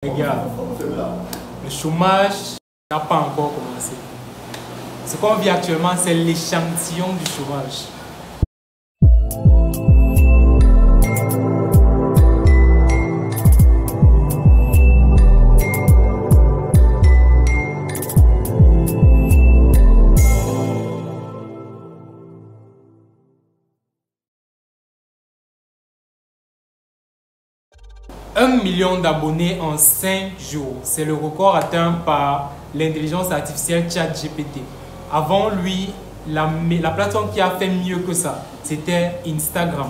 Les gars, le chômage n'a pas encore commencé. Ce qu'on vit actuellement, c'est l'échantillon du chômage. Un million d'abonnés en 5 jours, c'est le record atteint par l'intelligence artificielle ChatGPT. Avant lui, la plateforme qui a fait mieux que ça, c'était Instagram.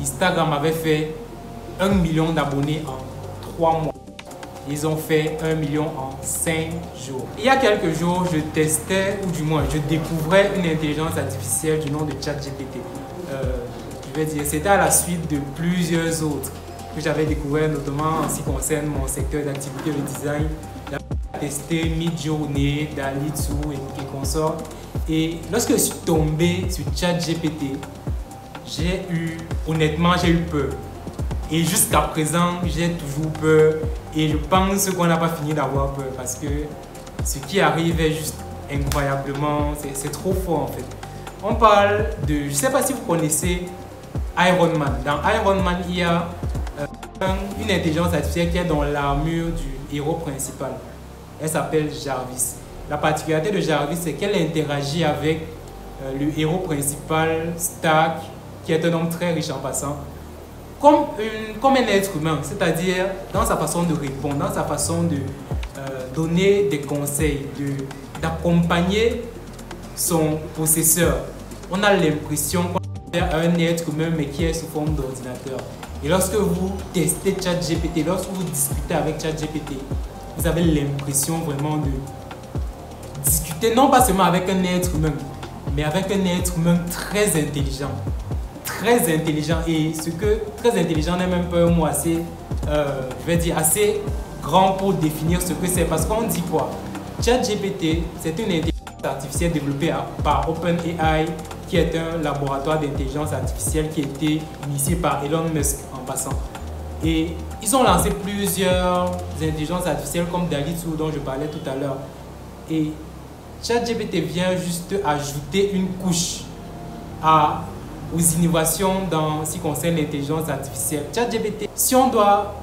Instagram avait fait 1 million d'abonnés en 3 mois. Ils ont fait 1 million en 5 jours. Il y a quelques jours, je testais, ou du moins, je découvrais une intelligence artificielle du nom de ChatGPT. Je vais dire, c'était à la suite de plusieurs autres que j'avais découvert, notamment en ce qui concerne mon secteur d'activité, le design. J'avais testé Midjourney, Dalitsu et consorts. Et lorsque je suis tombé sur ChatGPT, honnêtement, j'ai eu peur. Et jusqu'à présent, j'ai toujours peur. Et je pense qu'on n'a pas fini d'avoir peur parce que ce qui arrive est juste incroyablement, c'est trop fort en fait. On parle de, je ne sais pas si vous connaissez Iron Man. Dans Iron Man, il y a une intelligence artificielle qui est dans l'armure du héros principal. Elle s'appelle Jarvis. La particularité de Jarvis, c'est qu'elle interagit avec le héros principal, Stark, qui est un homme très riche en passant, comme un être humain, c'est-à-dire dans sa façon de répondre, dans sa façon de donner des conseils, d'accompagner son possesseur. On a l'impression qu'on a un être humain mais qui est sous forme d'ordinateur. Et lorsque vous testez ChatGPT, lorsque vous discutez avec ChatGPT, vous avez l'impression vraiment de discuter non pas seulement avec un être humain, mais avec un être humain très intelligent. Très intelligent. Et ce que très intelligent n'est même pas un mot assez, je vais dire, assez grand pour définir ce que c'est. Parce qu'on dit quoi? ChatGPT, c'est une intelligence artificielle développée par OpenAI, qui est un laboratoire d'intelligence artificielle qui a été initié par Elon Musk en passant. Et ils ont lancé plusieurs intelligences artificielles comme Dalitsu dont je parlais tout à l'heure. Et ChatGPT vient juste ajouter une couche aux innovations dans ce qui concerne l'intelligence artificielle. ChatGPT, si on doit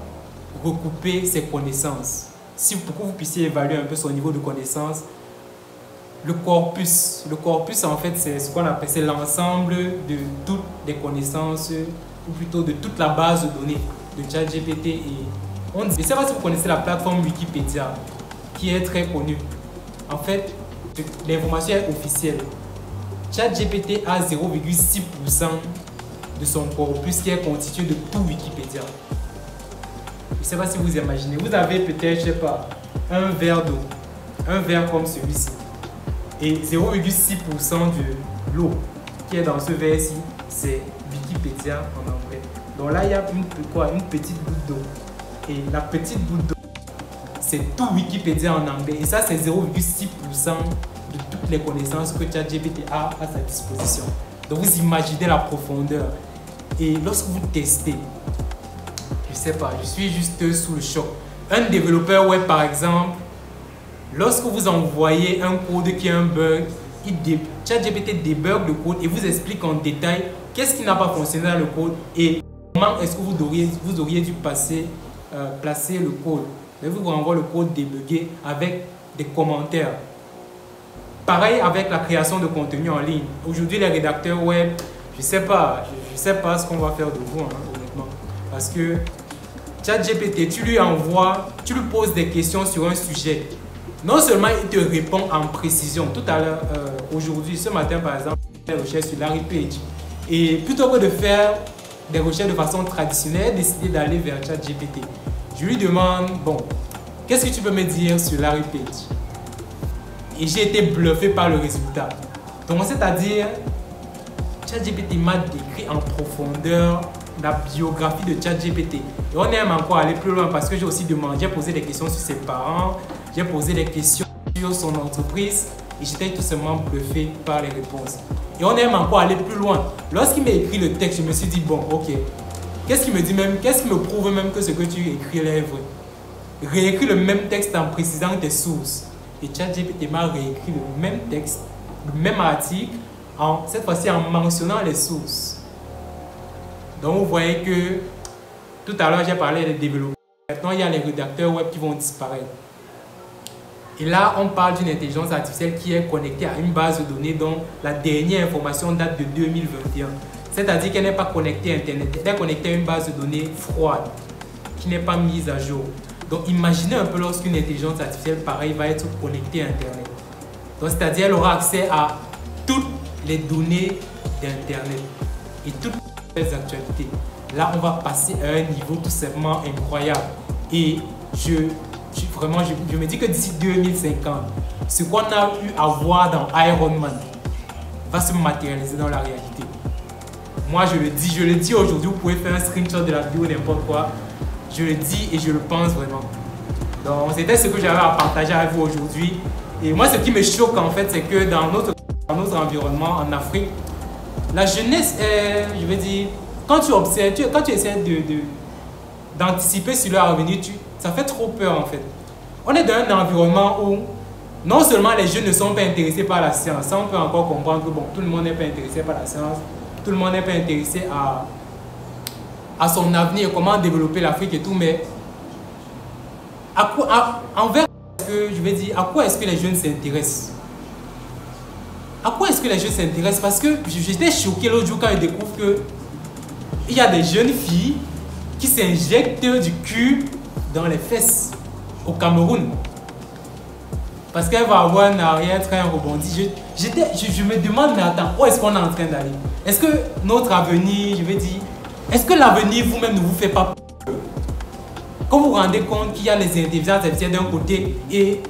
recouper ses connaissances, pour que vous puissiez évaluer un peu son niveau de connaissance, le corpus en fait, c'est ce qu'on appelle, c'est l'ensemble de toutes les connaissances, ou plutôt de toute la base de données de ChatGPT. Et je ne sais pas si vous connaissez la plateforme Wikipédia, qui est très connue. En fait, l'information est officielle. ChatGPT a 0,6% de son corpus qui est constitué de tout Wikipédia. Je ne sais pas si vous imaginez. Vous avez peut-être, je ne sais pas, un verre d'eau, un verre comme celui-ci. Et 0,6% de l'eau qui est dans ce verre-ci, c'est Wikipédia en anglais. Donc là, il y a une petite goutte d'eau. Et la petite goutte d'eau, c'est tout Wikipédia en anglais. Et ça, c'est 0,6% de toutes les connaissances que ChatGPT a à sa disposition. Donc vous imaginez la profondeur. Et lorsque vous testez, je ne sais pas, je suis juste sous le choc. Un développeur web, par exemple, lorsque vous envoyez un code qui a un bug, ChatGPT débug le code et vous explique en détail qu'est-ce qui n'a pas fonctionné dans le code et comment est-ce que vous auriez dû placer le code. Mais vous renvoie le code débugué avec des commentaires. Pareil avec la création de contenu en ligne. Aujourd'hui, les rédacteurs web, je ne sais pas ce qu'on va faire de vous, honnêtement. Parce que ChatGPT, tu lui poses des questions sur un sujet. Non seulement il te répond en précision. Tout à l'heure, aujourd'hui, ce matin par exemple, j'ai fait des recherches sur Larry Page. Et plutôt que de faire des recherches de façon traditionnelle, j'ai décidé d'aller vers ChatGPT. Je lui demande, bon, qu'est-ce que tu peux me dire sur Larry Page? Et j'ai été bluffé par le résultat. Donc c'est-à-dire, ChatGPT m'a décrit en profondeur la biographie de ChatGPT. Et on aime encore aller plus loin parce que j'ai aussi demandé, j'ai posé des questions sur ses parents, j'ai posé des questions sur son entreprise et j'étais tout simplement bluffé par les réponses. Et on aime encore aller plus loin. Lorsqu'il m'a écrit le texte, je me suis dit, bon, ok, qu'est-ce qui me prouve même que ce que tu écris là est vrai? réécris le même texte en précisant tes sources. Et ChatGPT m'a réécrit le même texte, le même article, cette fois-ci en mentionnant les sources. Donc vous voyez que tout à l'heure j'ai parlé des développeurs. Maintenant il y a les rédacteurs web qui vont disparaître. Et là on parle d'une intelligence artificielle qui est connectée à une base de données dont la dernière information date de 2021. C'est-à-dire qu'elle n'est pas connectée à Internet, elle est connectée à une base de données froide qui n'est pas mise à jour. Donc imaginez un peu lorsqu'une intelligence artificielle pareille va être connectée à Internet. Donc c'est-à-dire qu'elle aura accès à toutes les données d'Internet et toutes les actualités. Là, on va passer à un niveau tout simplement incroyable. Et je me dis que d'ici 2050, ce qu'on a eu à voir dans Iron Man va se matérialiser dans la réalité. Moi, je le dis aujourd'hui, vous pouvez faire un screenshot de la vidéo, n'importe quoi. Je le dis et je le pense vraiment. Donc, c'était ce que j'avais à partager avec vous aujourd'hui. Et moi, ce qui me choque en fait, c'est que dans notre environnement en Afrique, la jeunesse est, je veux dire, quand tu observes, quand tu essaies d'anticiper sur leur avenir, ça fait trop peur en fait. On est dans un environnement où non seulement les jeunes ne sont pas intéressés par la science, ça on peut encore comprendre que bon, tout le monde n'est pas intéressé par la science, tout le monde n'est pas intéressé à son avenir, comment développer l'Afrique et tout, mais envers je vais dire, à quoi est-ce que les jeunes s'intéressent? À quoi est-ce que les jeunes s'intéressent? Parce que j'étais choqué l'autre jour quand je découvre qu'il y a des jeunes filles qui s'injectent du cul dans les fesses au Cameroun. Parce qu'elle va avoir un arrière-train rebondi. Je me demande, mais attends, où est-ce qu'on est en train d'aller? Est-ce que notre avenir, je vais dire, est-ce que l'avenir vous-même ne vous fait pas peur? Quand vous vous rendez compte qu'il y a les intelligences artificielles d'un côté et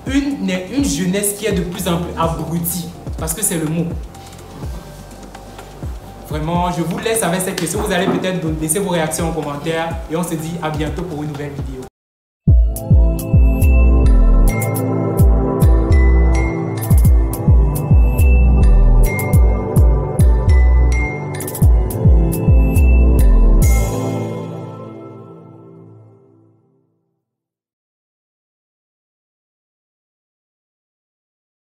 une jeunesse qui est de plus en plus abrutie, parce que c'est le mot. Vraiment, je vous laisse avec cette question. Vous allez peut-être laisser vos réactions en commentaire et on se dit à bientôt pour une nouvelle vidéo.